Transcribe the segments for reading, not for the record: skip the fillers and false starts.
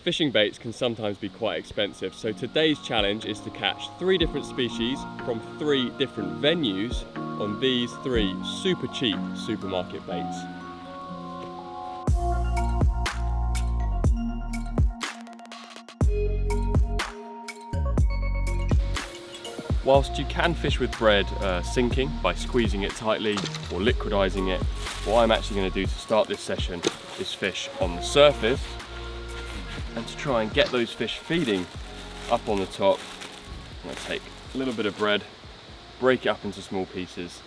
Fishing baits can sometimes be quite expensive, so today's challenge is to catch 3 different species from 3 different venues on these 3 super cheap supermarket baits. Whilst you can fish with bread sinking by squeezing it tightly or liquidizing it, what I'm actually going to do to start this session is fish on the surface, and to try and get those fish feeding up on the top, I'm going to take a little bit of bread, break it up into small pieces,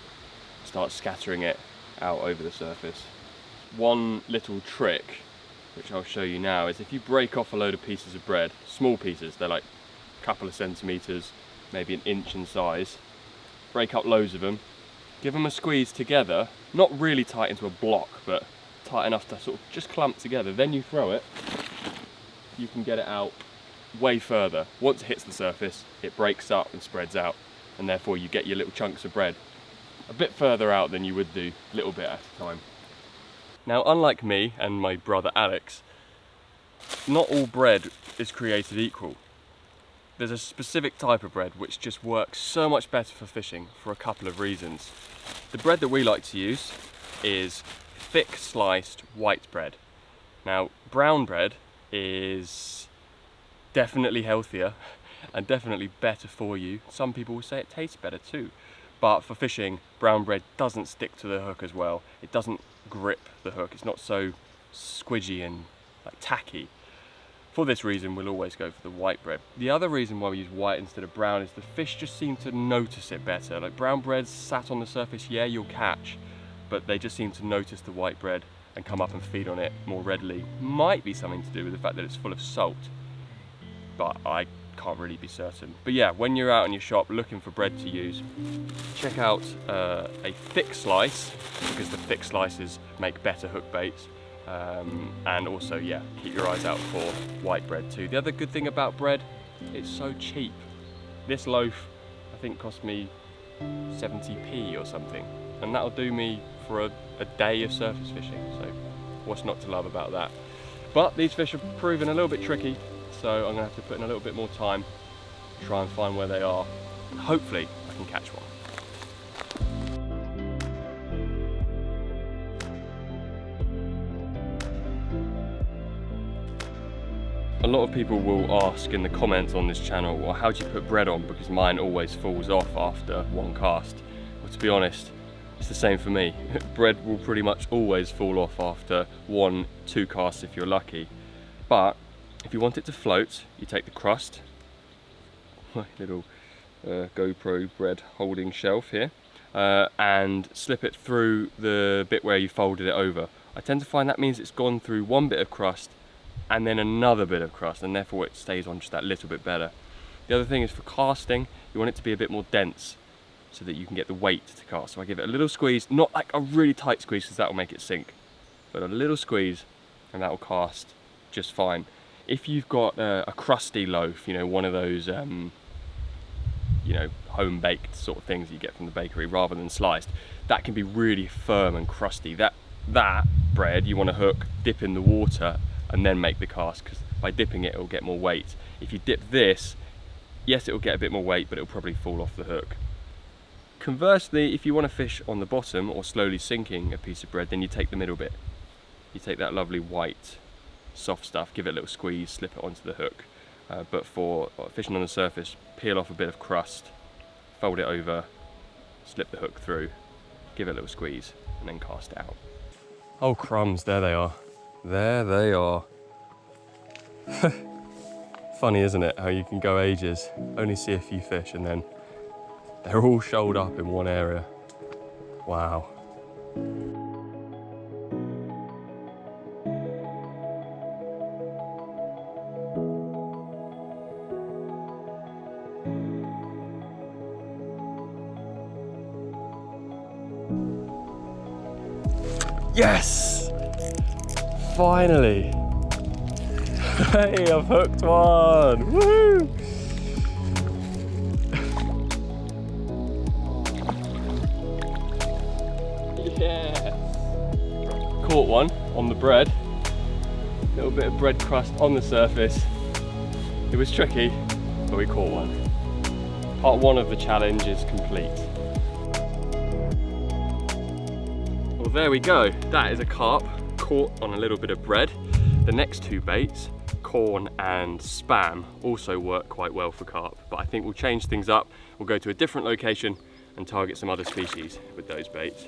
start scattering it out over the surface. One little trick, which I'll show you now, is if you break off a load of pieces of bread, small pieces, they're like a couple of centimetres, maybe an inch in size, break up loads of them, give them a squeeze together, not really tight into a block, but tight enough to sort of just clump together, then you throw it, you can get it out way further. Once it hits the surface, it breaks up and spreads out, and therefore you get your little chunks of bread a bit further out than you would do, a little bit at a time. Now, unlike me and my brother Alex, not all bread is created equal. There's a specific type of bread which just works so much better for fishing for a couple of reasons. The bread that we like to use is thick sliced white bread. Now, brown bread is definitely healthier and definitely better for you. Some people will say it tastes better too, but for fishing, brown bread doesn't stick to the hook as well. It doesn't grip the hook. It's not so squidgy and like tacky. For this reason, we'll always go for the white bread. The other reason why we use white instead of brown is the fish just seem to notice it better. Like brown bread sat on the surface, yeah, you'll catch, but they just seem to notice the white bread and come up and feed on it more readily. Might be something to do with the fact that it's full of salt, but I can't really be certain. But yeah, when you're out in your shop looking for bread to use, check out a thick slice, because the thick slices make better hook baits. And also, yeah, keep your eyes out for white bread too. The other good thing about bread, it's so cheap. This loaf, I think, cost me 70p or something, and that'll do me for a day of surface fishing, so what's not to love about that? But these fish are proving a little bit tricky, so I'm going to have to put in a little bit more time, try and find where they are, and hopefully I can catch one. A lot of people will ask in the comments on this channel, well, how do you put bread on? Because mine always falls off after one cast. Well, to be honest, it's the same for me. Bread will pretty much always fall off after 1-2 casts if you're lucky. But if you want it to float, you take the crust, my little GoPro bread holding shelf here, and slip it through the bit where you folded it over. I tend to find that means it's gone through one bit of crust and then another bit of crust, and therefore it stays on just that little bit better. The other thing is, for casting, you want it to be a bit more dense so that you can get the weight to cast. So I give it a little squeeze, not like a really tight squeeze because that will make it sink, but a little squeeze and that will cast just fine. If you've got a crusty loaf, you know, one of those you know, home baked sort of things you get from the bakery rather than sliced, that can be really firm and crusty. That bread you want to hook, dip in the water and then make the cast, because by dipping it will get more weight. If you dip this, yes, it will get a bit more weight, but it will probably fall off the hook. Conversely, if you want to fish on the bottom or slowly sinking a piece of bread, then you take the middle bit. You take that lovely white soft stuff, give it a little squeeze, slip it onto the hook. But for fishing on the surface, peel off a bit of crust, fold it over, slip the hook through, give it a little squeeze, and then cast it out. Oh crumbs, there they are. There they are. Funny, isn't it, how you can go ages, only see a few fish, and then they're all shoaled up in one area. Wow. Yes! Finally! Hey, I've hooked one! Woo! Yeah! Caught one on the bread. Little bit of bread crust on the surface. It was tricky, but we caught one. Part 1 of the challenge is complete. Well, there we go. That is a carp caught on a little bit of bread. The next 2 baits, corn and spam, also work quite well for carp, but I think we'll change things up. We'll go to a different location and target some other species with those baits.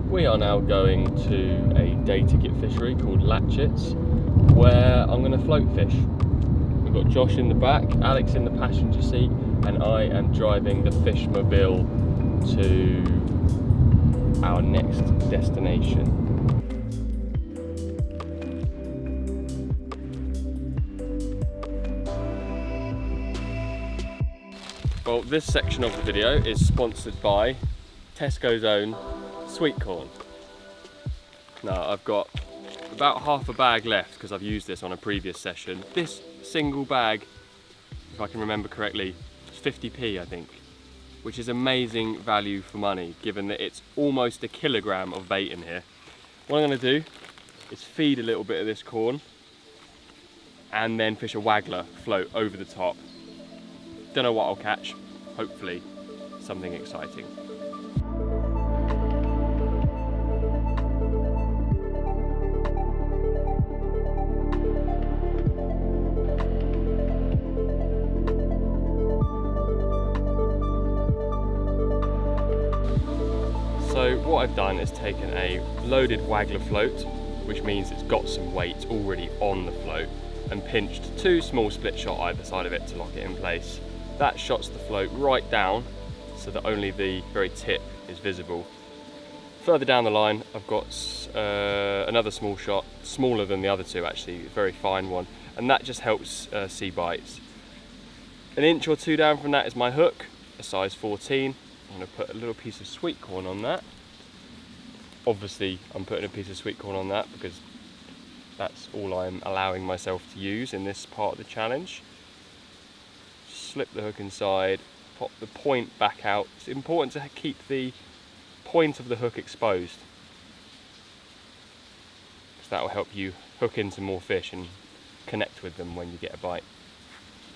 We are now going to a day ticket fishery called Latchets, where I'm going to float fish. We've got Josh in the back, Alex in the passenger seat, and I am driving the fishmobile to our next destination. Well, this section of the video is sponsored by Tesco's own sweet corn. Now, I've got about half a bag left because I've used this on a previous session. This single bag, if I can remember correctly, is 50p I think, which is amazing value for money given that it's almost a kilogram of bait in here. What I'm going to do is feed a little bit of this corn and then fish a waggler float over the top. Don't know what I'll catch, hopefully something exciting. So what I've done is taken a loaded waggler float, which means it's got some weight already on the float, and pinched 2 small split shot either side of it to lock it in place. That shots the float right down so that only the very tip is visible. Further down the line I've got another small shot, smaller than the other 2 actually, a very fine one, and that just helps see bites. 1 inch or 2 down from that is my hook, a size 14. I'm going to put a little piece of sweet corn on that. Obviously I'm putting a piece of sweet corn on that because that's all I'm allowing myself to use in this part of the challenge. Slip the hook inside, pop the point back out. It's important to keep the point of the hook exposed because that will help you hook into more fish and connect with them when you get a bite.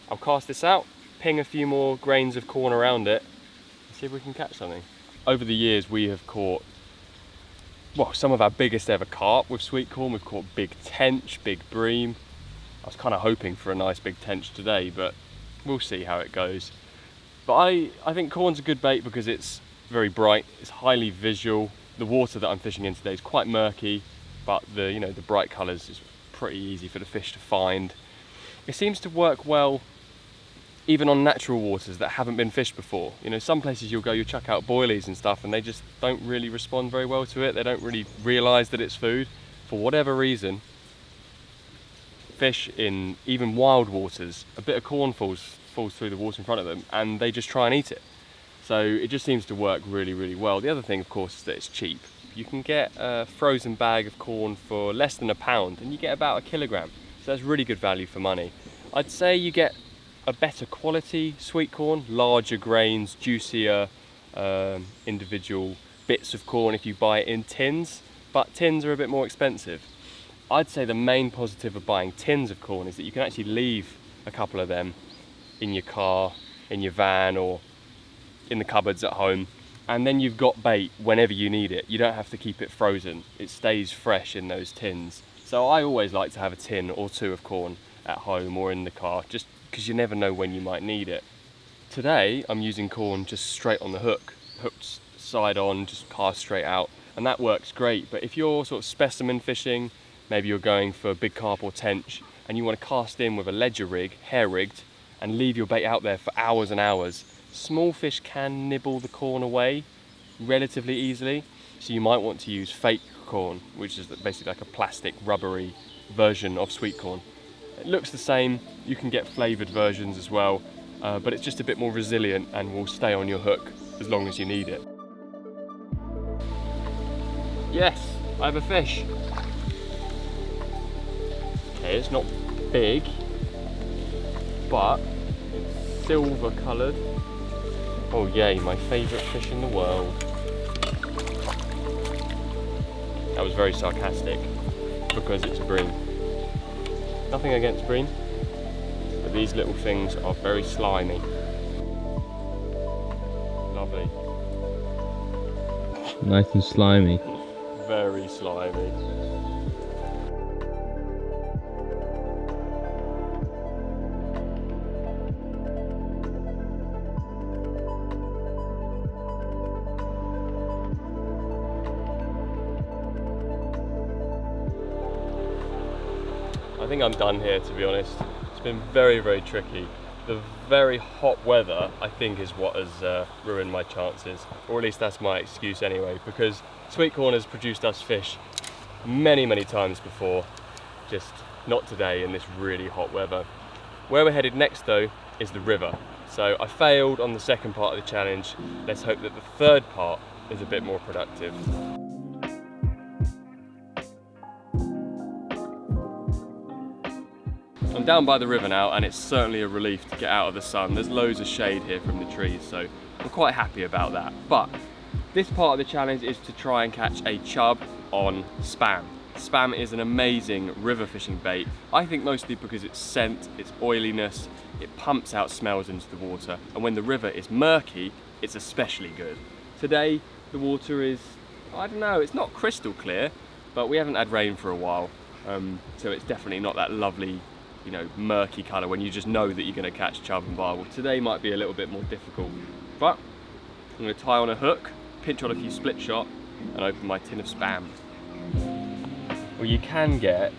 I'll cast this out, ping a few more grains of corn around it, see if we can catch something. Over the years we have caught, well, some of our biggest ever carp with sweet corn. We've caught big tench, big bream. I was kind of hoping for a nice big tench today, but we'll see how it goes. But I think corn's a good bait because it's very bright, it's highly visual. The water that I'm fishing in today is quite murky, but the bright colours is pretty easy for the fish to find. It seems to work well even on natural waters that haven't been fished before. Some places you'll chuck out boilies and stuff and they just don't really respond very well to it. They don't really realise that it's food. For whatever reason, fish in even wild waters, a bit of corn falls through the water in front of them and they just try and eat it. So it just seems to work really, really well. The other thing, of course, is that it's cheap. You can get a frozen bag of corn for less than £1 and you get about 1 kilogram. So that's really good value for money. I'd say you get a better quality sweet corn, larger grains, juicier individual bits of corn if you buy it in tins, but tins are a bit more expensive. I'd say the main positive of buying tins of corn is that you can actually leave a couple of them in your car, in your van, or in the cupboards at home, and then you've got bait whenever you need it. You don't have to keep it frozen. It stays fresh in those tins. So I always like to have a tin or 2 of corn at home or in the car, just because you never know when you might need it. Today I'm using corn just straight on the hook, hooked side on, just cast straight out, and that works great. But if you're sort of specimen fishing, maybe you're going for big carp or tench and you want to cast in with a ledger rig, hair rigged, and leave your bait out there for hours and hours, small fish can nibble the corn away relatively easily. So you might want to use fake corn, which is basically like a plastic rubbery version of sweet corn. It looks the same, you can get flavoured versions as well, but it's just a bit more resilient and will stay on your hook as long as you need it. Yes, I have a fish. Okay, it's not big, but it's silver coloured. Oh yay, my favourite fish in the world. That was very sarcastic because it's a bream. Nothing against bream, but these little things are very slimy. Lovely. Nice and slimy. Very slimy. I think I'm done here, to be honest. It's been very, very tricky. The very hot weather, I think, is what has ruined my chances, or at least that's my excuse anyway, because Sweetcorn has produced us fish many, many times before, just not today in this really hot weather. Where we're headed next though is the river. So I failed on the second part of the challenge. Let's hope that the third part is a bit more productive. I'm down by the river now, and it's certainly a relief to get out of the sun. There's loads of shade here from the trees, so I'm quite happy about that. But this part of the challenge is to try and catch a chub on spam. Spam is an amazing river fishing bait, I think mostly because its scent, its oiliness, it pumps out smells into the water, and when the river is murky, it's especially good. Today, the water is, I don't know, it's not crystal clear, but we haven't had rain for a while, so it's definitely not that lovely, you know, murky colour when you just know that you're going to catch chub and barbel. Today might be a little bit more difficult, but I'm going to tie on a hook, pinch on a few split shot, and open my tin of spam. Well, you can get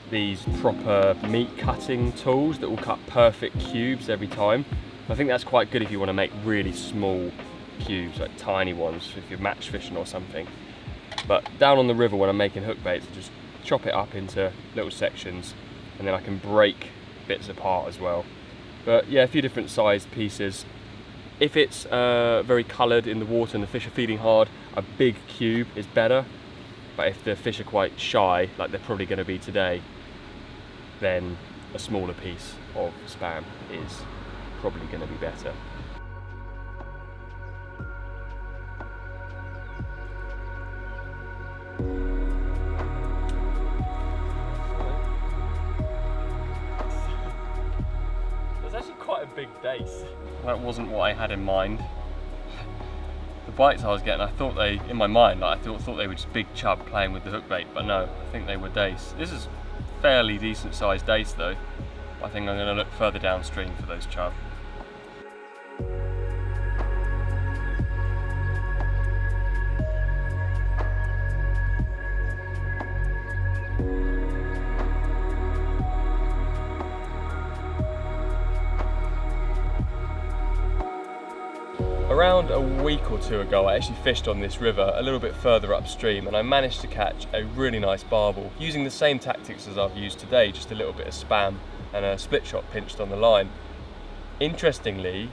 these proper meat cutting tools that will cut perfect cubes every time. I think that's quite good if you want to make really small cubes, like tiny ones, if you're match fishing or something. But down on the river when I'm making hook baits, I just chop it up into little sections, and then I can break bits apart as well. But yeah, a few different sized pieces. If it's very coloured in the water and the fish are feeding hard, a big cube is better. But if the fish are quite shy, like they're probably going to be today, then a smaller piece of spam is probably going to be better. Big dace. That wasn't what I had in mind. The bites I was getting, I thought they, in my mind, like, I thought they were just big chub playing with the hook bait, but no, I think they were dace. This is fairly decent sized dace though. I think I'm going to look further downstream for those chub. Around a week or two ago, I actually fished on this river a little bit further upstream, and I managed to catch a really nice barbel using the same tactics as I've used today, just a little bit of spam and a split shot pinched on the line. Interestingly,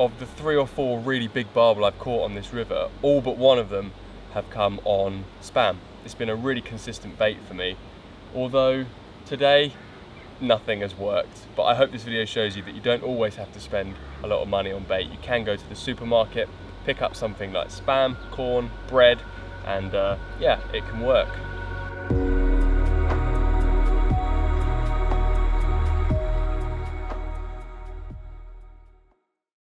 of the 3 or 4 really big barbel I've caught on this river, all but one of them have come on spam. It's been a really consistent bait for me, although today nothing has worked. But I hope this video shows you that you don't always have to spend a lot of money on bait. You can go to the supermarket, pick up something like spam, corn, bread, and yeah, it can work.